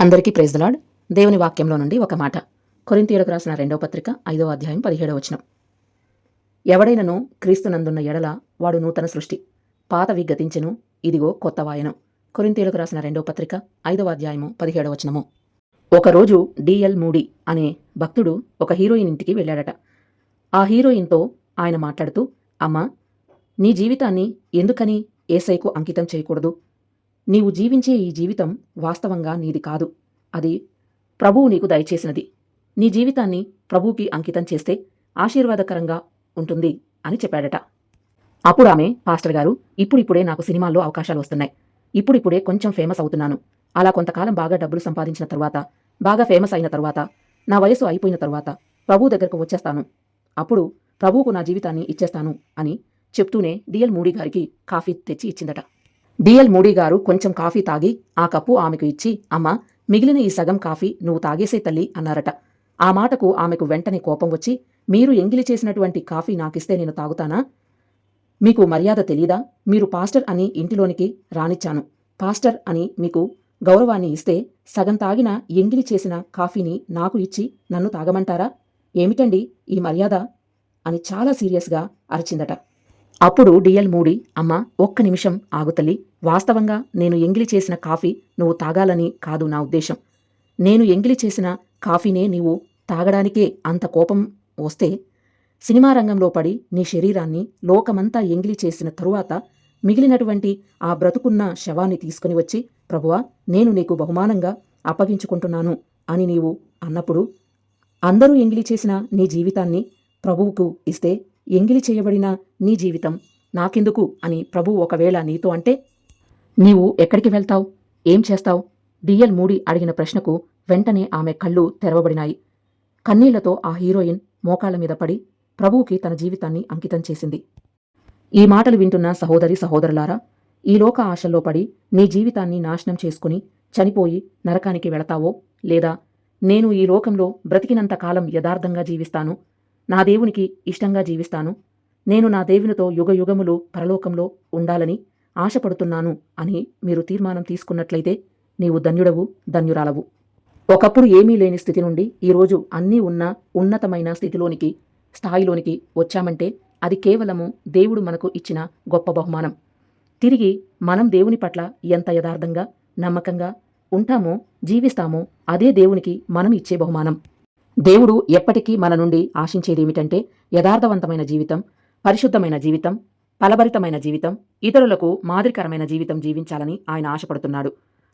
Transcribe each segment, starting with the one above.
అందరికీ praise the lord. దేవుని వాక్యంలో నుండి ఒక మాట. కొరింథీయులకు రాసిన 2వ పత్రిక 5వ అధ్యాయం 17వ వచనం. ఎవడైనను క్రీస్తునందున్న ఎడల వాడు నూతన సృష్టి, పాతవి గతించెను, ఇదిగో కొత్తవాయెను. కొరింథీయులకు రాసిన 2వ పత్రిక 5వ అధ్యాయము 17వ వచనము. ఒకరోజు డిఎల్ మూడీ అనే భక్తుడు ఒక హీరోయిన్ ఇంటికి వెళ్ళాడట. ఆ హీరోయిన్తో ఆయన మాట్లాడుతూ, అమ్మా, నీ జీవితాన్ని ఎందుకని యేసయ్యకు అంకితం చేయకూడదు? నీవు జీవించే ఈ జీవితం వాస్తవంగా నీది కాదు, అది ప్రభువు నీకు దయచేసినది. నీ జీవితాన్ని ప్రభువుకి అంకితం చేస్తే ఆశీర్వాదకరంగా ఉంటుంది అని చెప్పాడట. అప్పుడు ఆమె, పాస్టర్ గారు, ఇప్పుడిప్పుడే నాకు సినిమాల్లో అవకాశాలు వస్తున్నాయి, ఇప్పుడిప్పుడే కొంచెం ఫేమస్ అవుతున్నాను. అలా కొంతకాలం బాగా డబ్బులు సంపాదించిన తరువాత, బాగా ఫేమస్ అయిన తరువాత, నా వయసు అయిపోయిన తరువాత ప్రభువు దగ్గరకు వచ్చేస్తాను, అప్పుడు ప్రభువుకు నా జీవితాన్ని ఇచ్చేస్తాను అని చెప్తూనే డిఎల్ మూడీ గారికి కాఫీ తెచ్చి ఇచ్చిందట. డిఎల్ మూడీ గారు కొంచెం కాఫీ తాగి ఆ కప్పు ఆమెకు ఇచ్చి, అమ్మా, మిగిలిన ఈ సగం కాఫీ నువ్వు తాగేసే తల్లి అన్నారట. ఆ మాటకు ఆమెకు వెంటనే కోపం వచ్చి, మీరు ఎంగిలి చేసినటువంటి కాఫీ నాకిస్తే నేను తాగుతానా? మీకు మర్యాద తెలీదా? మీరు పాస్టర్ అని ఇంటిలోనికి రానిచ్చాను. పాస్టర్ అని మీకు గౌరవాన్ని ఇస్తే సగం తాగిన ఎంగిలి చేసిన కాఫీని నాకు ఇచ్చి నన్ను తాగమంటారా? ఏమిటండి ఈ మర్యాద అని చాలా సీరియస్గా అరిచిందట. అప్పుడు డిఎల్ మూడీ, అమ్మా, ఒక్క నిమిషం ఆగుతల్లి, వాస్తవంగా నేను ఎంగిలి చేసిన కాఫీ నువ్వు తాగాలని కాదు నా ఉద్దేశం. నేను ఎంగిలి చేసిన కాఫీనే నీవు తాగడానికే అంత కోపం వస్తే, సినిమా రంగంలో పడి నీ శరీరాన్ని లోకమంతా ఎంగిలి చేసిన తరువాత మిగిలినటువంటి ఆ బ్రతుకున్న శవాన్ని తీసుకుని వచ్చి, ప్రభువా, నేను నీకు బహుమానంగా అప్పగించుకుంటున్నాను అని నీవు అన్నప్పుడు, అందరూ ఎంగిలి చేసిన నీ జీవితాన్ని ప్రభువుకు ఇస్తే ఎంగిలి చేయబడిన నీ జీవితం నాకెందుకు అని ప్రభువు ఒకవేళ నీతో అంటే నీవు ఎక్కడికి వెళ్తావు? ఏం చేస్తావు? డిఎల్ మూడీ అడిగిన ప్రశ్నకు వెంటనే ఆమె కళ్ళు తెరవబడినాయి. కన్నీళ్లతో ఆ హీరోయిన్ మోకాళ్ల మీద పడి ప్రభువుకి తన జీవితాన్ని అంకితం చేసింది. ఈ మాటలు వింటున్న సహోదరి సహోదరులారా, ఈ లోక ఆశల్లో పడి నీ జీవితాన్ని నాశనం చేసుకుని చనిపోయి నరకానికి వెళతావో, లేదా నేను ఈ లోకంలో బ్రతికినంత కాలం యథార్థంగా జీవిస్తాను, నా దేవునికి ఇష్టంగా జీవిస్తాను, నేను నా దేవునితో యుగయుగములు పరలోకంలో ఉండాలని ఆశపడుతున్నాను అని మీరు తీర్మానం తీసుకున్నట్లయితే నీవు ధన్యుడవు, ధన్యురాలవు. ఒకప్పుడు ఏమీ లేని స్థితి నుండి ఈరోజు అన్నీ ఉన్న ఉన్నతమైన స్థితిలోనికి, స్థాయిలోనికి వచ్చామంటే అది కేవలము దేవుడు మనకు ఇచ్చిన గొప్ప బహుమానం. తిరిగి మనం దేవుని పట్ల ఎంత యథార్థంగా, నమ్మకంగా ఉంటామో, జీవిస్తామో అదే దేవునికి మనం ఇచ్చే బహుమానం. దేవుడు ఎప్పటికీ మన నుండి ఆశించేదేమిటంటే యథార్థవంతమైన జీవితం, పరిశుద్ధమైన జీవితం, ఫలభరితమైన జీవితం, ఇతరులకు మాదిరికరమైన జీవితం జీవించాలని ఆయన ఆశపడుతున్నాడు.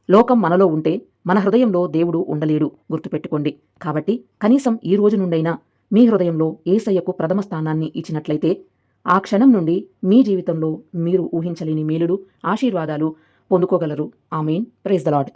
లోకం మనలో ఉంటే మన హృదయంలో దేవుడు ఉండలేడు, గుర్తుపెట్టుకోండి. కాబట్టి కనీసం ఈ రోజు నుండైనా మీ హృదయంలో యేసయ్యకు ప్రథమ స్థానాన్ని ఇచ్చినట్లయితే ఆ క్షణం నుండి మీ జీవితంలో మీరు ఊహించలేని మేలులు, ఆశీర్వాదాలు పొందుకోగలరు. ఆమేన్. Praise the lord.